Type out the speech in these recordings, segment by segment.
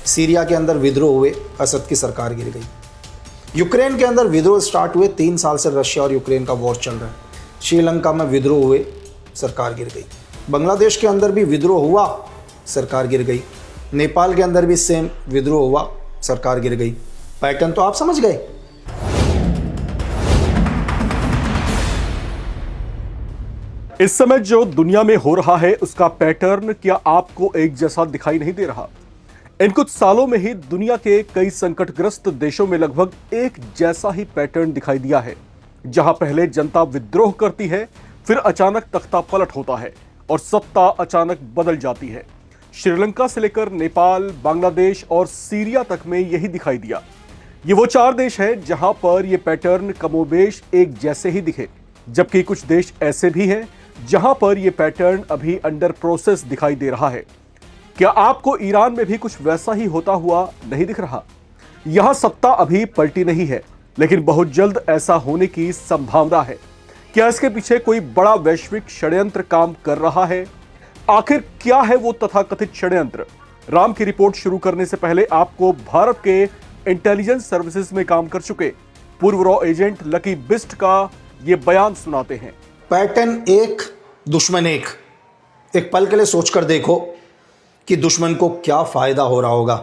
Syria के अंदर विद्रोह हुए, असद की सरकार गिर गई। यूक्रेन के अंदर विद्रोह स्टार्ट हुए, 3 साल से रशिया और यूक्रेन का वॉर चल रहा है। श्रीलंका में विद्रोह हुए, सरकार गिर गई। बांग्लादेश के अंदर भी विद्रोह हुआ, सरकार गिर गई। नेपाल के अंदर भी सेम विद्रोह हुआ, सरकार गिर गई। पैटर्न तो आप समझ गए। इस समय जो दुनिया में हो रहा है उसका पैटर्न क्या आपको एक जैसा दिखाई नहीं दे रहा? इन कुछ सालों में ही दुनिया के कई संकटग्रस्त देशों में लगभग एक जैसा ही पैटर्न दिखाई दिया है, जहां पहले जनता विद्रोह करती है, फिर अचानक तख्ता पलट होता है और सत्ता अचानक बदल जाती है। श्रीलंका से लेकर नेपाल, बांग्लादेश और सीरिया तक में यही दिखाई दिया। ये वो 4 देश हैं जहां पर यह पैटर्न कमोबेश एक जैसे ही दिखे, जबकि कुछ देश ऐसे भी हैं जहां पर यह पैटर्न अभी अंडर प्रोसेस दिखाई दे रहा है। क्या आपको ईरान में भी कुछ वैसा ही होता हुआ नहीं दिख रहा? यहां सत्ता अभी पलटी नहीं है, लेकिन बहुत जल्द ऐसा होने की संभावना है। क्या इसके पीछे कोई बड़ा वैश्विक षड्यंत्र काम कर रहा है? आखिर क्या है वो तथाकथित षड्यंत्र? राम की रिपोर्ट शुरू करने से पहले आपको भारत के इंटेलिजेंस सर्विसेज में काम कर चुके पूर्व रॉ एजेंट लकी बिस्ट का ये बयान सुनाते हैं। पैटर्न एक, दुश्मन एक। एक पल के लिए सोचकर देखो कि दुश्मन को क्या फायदा हो रहा होगा।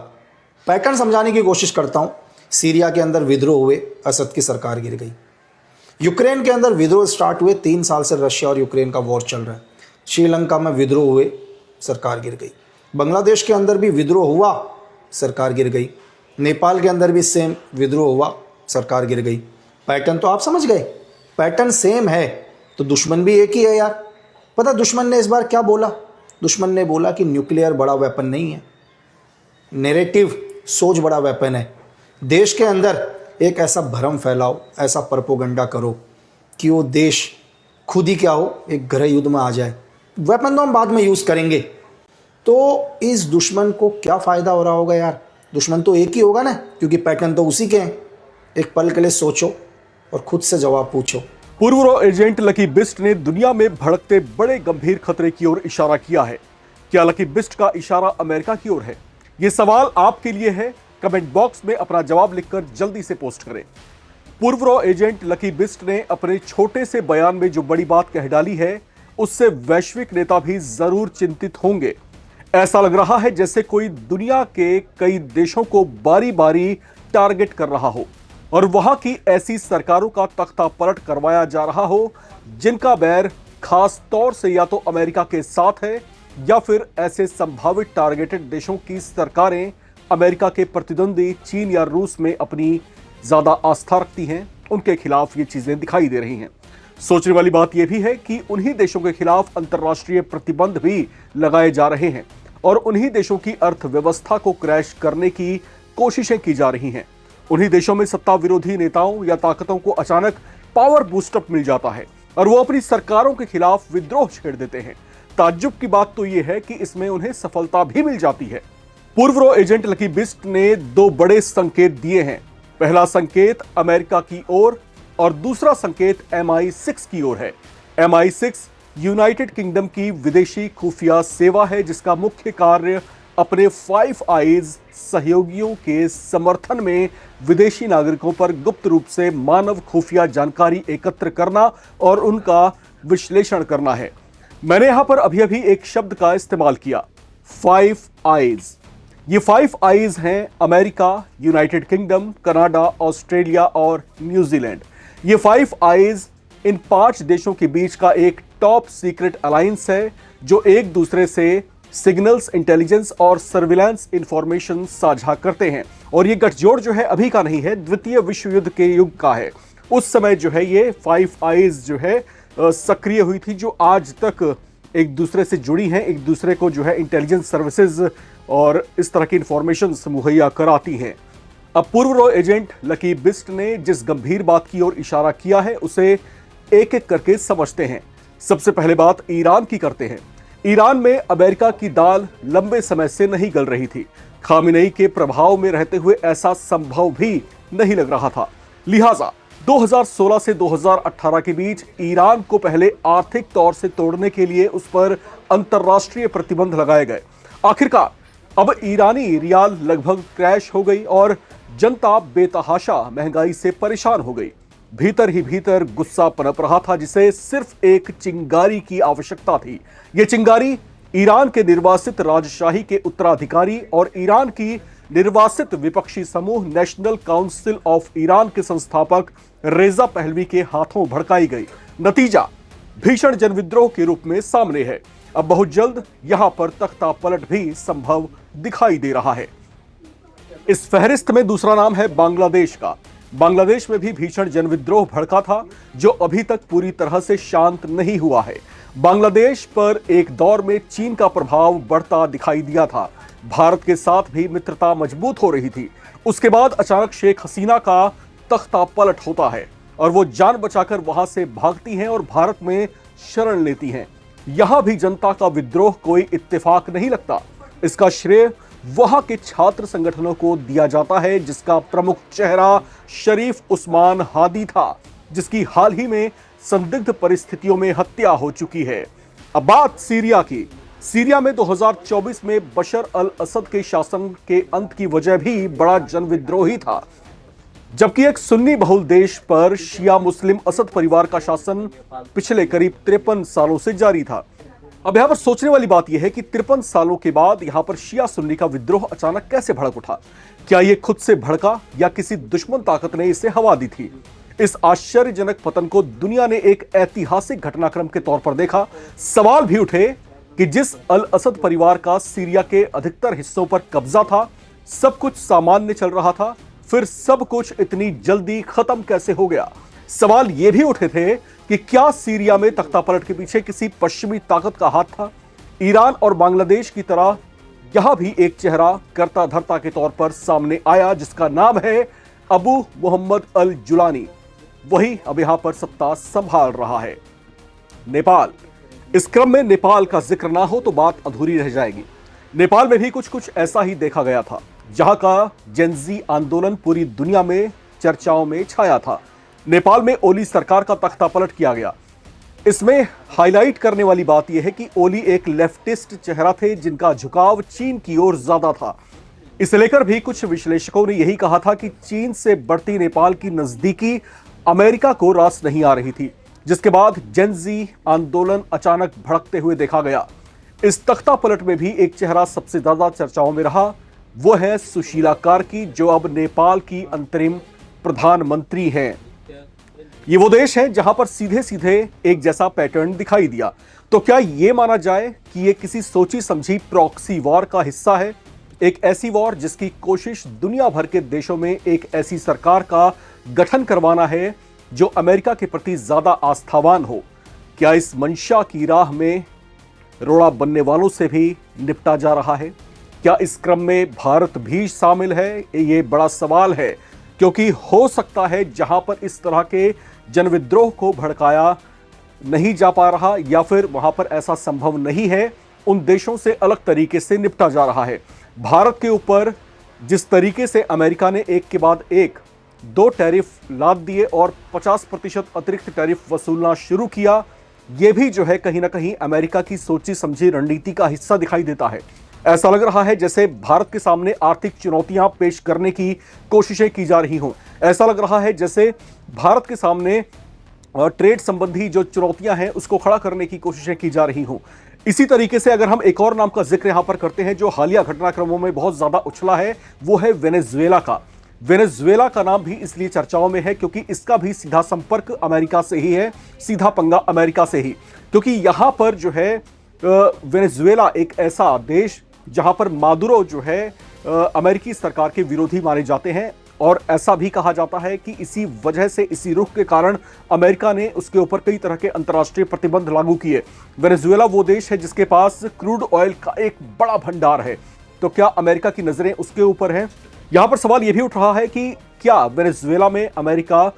पैटर्न समझाने की कोशिश करता हूं। सीरिया के अंदर विद्रोह हुए, असद की सरकार गिर गई। यूक्रेन के अंदर विद्रोह स्टार्ट हुए, 3 साल से रशिया और यूक्रेन का वॉर चल रहा है। श्रीलंका में विद्रोह हुए, सरकार गिर गई। बांग्लादेश के अंदर भी विद्रोह हुआ, सरकार गिर गई। नेपाल के अंदर भी सेम विद्रोह हुआ, सरकार गिर गई। पैटर्न तो आप समझ गए। पैटर्न सेम है तो दुश्मन भी एक ही है यार। पता दुश्मन ने इस बार क्या बोला? दुश्मन ने बोला कि न्यूक्लियर बड़ा वेपन नहीं है, नैरेटिव सोच बड़ा वेपन है। देश के अंदर एक ऐसा भ्रम फैलाओ, ऐसा प्रोपेगेंडा करो कि वो देश खुद ही क्या हो, एक गृह युद्ध में आ जाए। वेपन तो हम बाद में यूज़ करेंगे। तो इस दुश्मन को क्या फ़ायदा हो रहा होगा यार? दुश्मन तो एक ही होगा ना, क्योंकि पैटर्न तो उसी के हैं। एक पल के लिए सोचो और खुद से जवाब पूछो। पूर्व रॉ एजेंट लकी बिस्ट ने दुनिया में भड़कते बड़े गंभीर खतरे की ओर इशारा किया है। क्या लकी बिस्ट का इशारा अमेरिका की ओर है? यह सवाल आपके लिए है। कमेंट बॉक्स में अपना जवाब लिखकर जल्दी से पोस्ट करें। पूर्व रॉ एजेंट लकी बिस्ट ने अपने छोटे से बयान में जो बड़ी बात कह डाली है, उससे वैश्विक नेता भी जरूर चिंतित होंगे। ऐसा लग रहा है जैसे कोई दुनिया के कई देशों को बारी बारी टारगेट कर रहा हो और वहां की ऐसी सरकारों का तख्ता पलट करवाया जा रहा हो जिनका बैर खास तौर से या तो अमेरिका के साथ है, या फिर ऐसे संभावित टारगेटेड देशों की सरकारें अमेरिका के प्रतिद्वंदी चीन या रूस में अपनी ज्यादा आस्था रखती हैं। उनके खिलाफ ये चीजें दिखाई दे रही हैं। सोचने वाली बात यह भी है कि उन्हीं देशों के खिलाफ अंतर्राष्ट्रीय प्रतिबंध भी लगाए जा रहे हैं और उन्हीं देशों की अर्थव्यवस्था को क्रैश करने की कोशिशें की जा रही हैं। उन्हीं देशों में सत्ता विरोधी नेताओं या ताकतों को अचानक पावर बूस्टअप मिल जाता है और वो अपनी सरकारों के खिलाफ विद्रोह छेड़ देते हैं। ताज्जुब की बात तो यह है कि इसमें उन्हें सफलता भी मिल जाती है। पूर्व रॉ एजेंट लकी बिस्ट ने 2 बड़े संकेत दिए हैं। पहला संकेत अमेरिका की ओर और दूसरा संकेत MI6 की ओर है। MI6 यूनाइटेड किंगडम की विदेशी खुफिया सेवा है, जिसका मुख्य कार्य अपने 5 आईज सहयोगियों के समर्थन में विदेशी नागरिकों पर गुप्त रूप से मानव खुफिया जानकारी एकत्र करना और उनका विश्लेषण करना है। मैंने यहां पर अभी एक शब्द का इस्तेमाल किया, 5 आईज। ये 5 आईज हैं America, United kingdom, Canada, Australia और न्यूजीलैंड। ये 5 आईज इन 5 देशों के बीच का एक टॉप सीक्रेट अलायंस है जो एक दूसरे से सिग्नल्स, इंटेलिजेंस और सर्विलांस इंफॉर्मेशन साझा करते हैं। और ये गठजोड़ जो है अभी का नहीं है, द्वितीय विश्व युद्ध के युग का है। उस समय जो है ये 5 आईज जो है सक्रिय हुई थी, जो आज तक एक दूसरे से जुड़ी हैं, एक दूसरे को जो है इंटेलिजेंस सर्विसेज और इस तरह की इंफॉर्मेशन मुहैया कराती हैं। अब पूर्व रॉ एजेंट लकी बिस्ट ने जिस गंभीर बात की ओर इशारा किया है उसे एक एक करके समझते हैं। सबसे पहले बात ईरान की करते हैं। ईरान में अमेरिका की दाल लंबे समय से नहीं गल रही थी। खामेनेई के प्रभाव में रहते हुए ऐसा संभव भी नहीं लग रहा था। लिहाजा 2016 से 2018 के बीच ईरान को पहले आर्थिक तौर से तोड़ने के लिए उस पर अंतर्राष्ट्रीय प्रतिबंध लगाए गए। आखिरकार अब ईरानी रियाल लगभग क्रैश हो गई और जनता बेतहाशा महंगाई से परेशान हो गई। भीतर ही भीतर गुस्सा पनप रहा था जिसे सिर्फ एक चिंगारी की आवश्यकता थी। यह चिंगारी ईरान के निर्वासित राजशाही के उत्तराधिकारी और ईरान की निर्वासित विपक्षी समूह नेशनल काउंसिल ऑफ ईरान के संस्थापक रेजा पहलवी के हाथों भड़काई गई। नतीजा भीषण जनविद्रोह के रूप में सामने है। अब बहुत जल्द यहां पर तख्ता पलट भी संभव दिखाई दे रहा है। इस फहरिस्त में दूसरा नाम है बांग्लादेश का। बांग्लादेश में भी भीषण जनविद्रोह भड़का था जो अभी तक पूरी तरह से शांत नहीं हुआ है। बांग्लादेश पर एक दौर में चीन का प्रभाव बढ़ता दिखाई दिया था। भारत के साथ भी मित्रता मजबूत हो रही थी। उसके बाद अचानक शेख हसीना का तख्ता पलट होता है और वो जान बचाकर वहां से भागती हैं और भारत में शरण लेती हैं। यहां भी जनता का विद्रोह कोई इत्तेफाक नहीं लगता। इसका श्रेय वहां के छात्र संगठनों को दिया जाता है जिसका प्रमुख चेहरा शरीफ उस्मान हादी था, जिसकी हाल ही में संदिग्ध परिस्थितियों में हत्या हो चुकी है। अब बात सीरिया की। सीरिया में 2024 में बशर अल असद के शासन के अंत की वजह भी बड़ा जनविद्रोह ही था, जबकि एक सुन्नी बहुल देश पर शिया मुस्लिम असद परिवार का शासन पिछले करीब 53 सालों से जारी था। अब यहां पर सोचने वाली बात यह है कि 53 सालों के बाद यहां पर शिया सुन्नी का विद्रोह अचानक कैसे भड़क उठा? क्या यह खुद से भड़का या किसी दुश्मन ताकत ने इसे हवा दी थी? इस आश्चर्यजनक पतन को दुनिया ने एक ऐतिहासिक घटनाक्रम के तौर पर देखा। सवाल भी उठे कि जिस अल असद परिवार का सीरिया के अधिकतर हिस्सों पर कब्जा था, सब कुछ सामान्य चल रहा था, फिर सब कुछ इतनी जल्दी खत्म कैसे हो गया? सवाल यह भी उठे थे कि क्या सीरिया में तख्तापलट के पीछे किसी पश्चिमी ताकत का हाथ था? ईरान और बांग्लादेश की तरह यहां भी एक चेहरा कर्ता धर्ता के तौर पर सामने आया जिसका नाम है अबू मोहम्मद अल जुलानी। वही अब यहां पर सत्ता संभाल रहा है। नेपाल। इस क्रम में नेपाल का जिक्र ना हो तो बात अधूरी रह जाएगी। नेपाल में भी कुछ ऐसा ही देखा गया था, जहां का जेनजी आंदोलन पूरी दुनिया में चर्चाओं में छाया था। नेपाल में ओली सरकार का तख्तापलट किया गया। इसमें हाईलाइट करने वाली बात यह है कि ओली एक लेफ्टिस्ट चेहरा थे जिनका झुकाव चीन की ओर ज्यादा था। इसे लेकर भी कुछ विश्लेषकों ने यही कहा था कि चीन से बढ़ती नेपाल की नजदीकी अमेरिका को रास नहीं आ रही थी, जिसके बाद जेनजी आंदोलन अचानक भड़कते हुए देखा गया। इस तख्तापलट में भी एक चेहरा सबसे ज्यादा चर्चाओं में रहा, वो है सुशीला कार्की, जो अब नेपाल की अंतरिम प्रधानमंत्री हैं। ये वो देश है जहां पर सीधे सीधे एक जैसा पैटर्न दिखाई दिया। तो क्या यह माना जाए कि यह किसी सोची समझी प्रॉक्सी वॉर का हिस्सा है? एक ऐसी वॉर जिसकी कोशिश दुनिया भर के देशों में एक ऐसी सरकार का गठन करवाना है जो अमेरिका के प्रति ज्यादा आस्थावान हो। क्या इस मंशा की राह में रोड़ा बनने वालों से भी निपटा जा रहा है? क्या इस क्रम में भारत भी शामिल है? ये बड़ा सवाल है, क्योंकि हो सकता है जहां पर इस तरह के जनविद्रोह को भड़काया नहीं जा पा रहा या फिर वहां पर ऐसा संभव नहीं है, उन देशों से अलग तरीके से निपटा जा रहा है। भारत के ऊपर जिस तरीके से अमेरिका ने एक के बाद एक 2 टैरिफ लाद दिए और 50% अतिरिक्त टैरिफ वसूलना शुरू किया, यह भी जो है कहीं ना कहीं अमेरिका की सोची समझी रणनीति का हिस्सा दिखाई देता है। ऐसा लग रहा है जैसे भारत के सामने आर्थिक चुनौतियां पेश करने की कोशिशें की जा रही हों। ऐसा लग रहा है जैसे भारत के सामने ट्रेड संबंधी जो चुनौतियां हैं उसको खड़ा करने की कोशिशें की जा रही हों। इसी तरीके से अगर हम एक और नाम का जिक्र यहां पर करते हैं जो हालिया घटनाक्रमों में बहुत ज्यादा उछला है, वो है वेनेजुएला का। वेनेजुएला का नाम भी इसलिए चर्चाओं में है क्योंकि इसका भी सीधा संपर्क अमेरिका से ही है, सीधा पंगा अमेरिका से ही। क्योंकि यहां पर जो है वेनेजुएला एक ऐसा देश जहां पर मादुरो जो है अमेरिकी सरकार के विरोधी माने जाते हैं, और ऐसा भी कहा जाता है कि इसी वजह से, इसी रुख के कारण अमेरिका ने उसके ऊपर कई तरह के अंतर्राष्ट्रीय प्रतिबंध लागू किए। वेनेजुएला वो देश है जिसके पास क्रूड ऑयल का एक बड़ा भंडार है, तो क्या अमेरिका की नजरें उसके ऊपर हैं? यहां पर सवाल यह भी उठ रहा है कि क्या वेनेजुएला में अमेरिका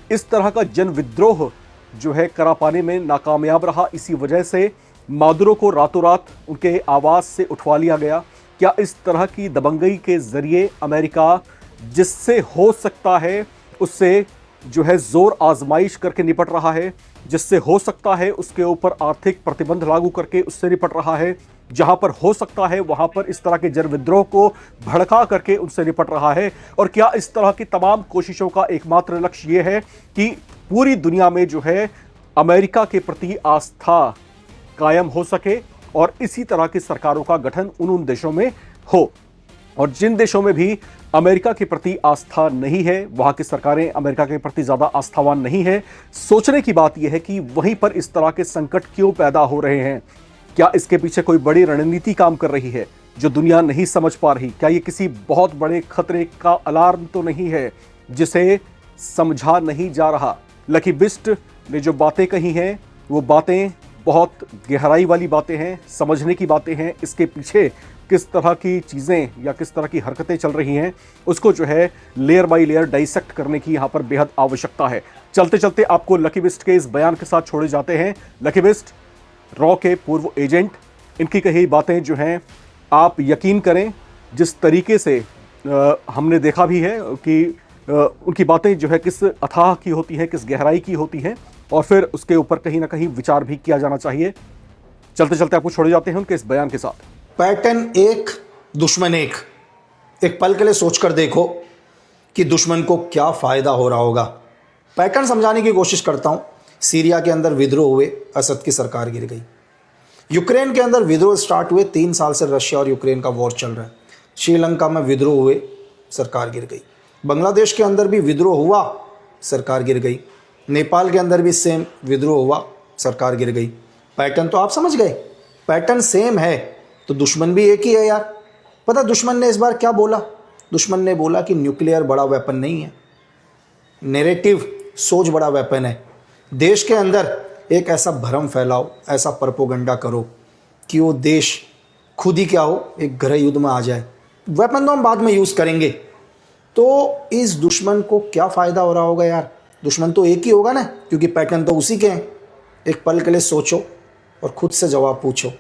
इस तरह का जन विद्रोह जो है करा पाने में नाकामयाब रहा, इसी वजह से मादुरो को रातों रात उनके आवास से उठवा लिया गया? क्या इस तरह की दबंगई के जरिए अमेरिका जिससे हो सकता है उससे जो है जोर आजमाइश करके निपट रहा है, जिससे हो सकता है उसके ऊपर आर्थिक प्रतिबंध लागू करके उससे निपट रहा है, जहां पर हो सकता है वहां पर इस तरह के जन विद्रोह को भड़का करके उनसे निपट रहा है? और क्या इस तरह की तमाम कोशिशों का एकमात्र लक्ष्य यह है कि पूरी दुनिया में जो है अमेरिका के प्रति आस्था कायम हो सके और इसी तरह की सरकारों का गठन उन देशों में हो? और जिन देशों में भी अमेरिका के प्रति आस्था नहीं है, वहां की सरकारें अमेरिका के प्रति ज्यादा आस्थावान नहीं है, सोचने की बात यह है कि वहीं पर इस तरह के संकट क्यों पैदा हो रहे हैं? क्या इसके पीछे कोई बड़ी रणनीति काम कर रही है जो दुनिया नहीं समझ पा रही? क्या ये किसी बहुत बड़े खतरे का अलार्म तो नहीं है जिसे समझा नहीं जा रहा? लकी बिस्ट ने जो बातें कही हैं वो बातें बहुत गहराई वाली बातें हैं, समझने की बातें हैं। इसके पीछे किस तरह की चीज़ें या किस तरह की हरकतें चल रही हैं उसको जो है लेयर बाय लेयर डाइसेक्ट करने की यहाँ पर बेहद आवश्यकता है। चलते चलते आपको लकी बिस्ट के इस बयान के साथ छोड़े जाते हैं। लकी बिस्ट रॉ के पूर्व एजेंट, इनकी कही बातें जो हैं आप यकीन करें, जिस तरीके से हमने देखा भी है कि उनकी बातें जो है किस अथाह की होती हैं, किस गहराई की होती हैं, और फिर उसके ऊपर कहीं ना कहीं विचार भी किया जाना चाहिए। चलते चलते आपको छोड़े जाते हैं उनके इस बयान के साथ। पैटर्न एक, दुश्मन एक। एक पल के लिए सोचकर देखो कि दुश्मन को क्या फ़ायदा हो रहा होगा। पैटर्न समझाने की कोशिश करता हूँ। सीरिया के अंदर विद्रोह हुए, असद की सरकार गिर गई। यूक्रेन के अंदर विद्रोह स्टार्ट हुए, 3 साल से रशिया और यूक्रेन का वॉर चल रहा है। श्रीलंका में विद्रोह हुए, सरकार गिर गई। बांग्लादेश के अंदर भी विद्रोह हुआ, सरकार गिर गई। नेपाल के अंदर भी सेम विद्रोह हुआ, सरकार गिर गई। पैटर्न तो आप समझ गए, पैटर्न सेम है तो दुश्मन भी एक ही है यार। पता दुश्मन ने इस बार क्या बोला? दुश्मन ने बोला कि न्यूक्लियर बड़ा वेपन नहीं है, नैरेटिव सोच बड़ा वेपन है। देश के अंदर एक ऐसा भ्रम फैलाओ, ऐसा प्रोपेगेंडा करो कि वो देश खुद ही क्या हो, एक गृह युद्ध में आ जाए। वेपन तो हम बाद में यूज़ करेंगे। तो इस दुश्मन को क्या फ़ायदा हो रहा होगा यार? दुश्मन तो एक ही होगा ना, क्योंकि पैटर्न तो उसी के हैं। एक पल के लिए सोचो और खुद से जवाब पूछो।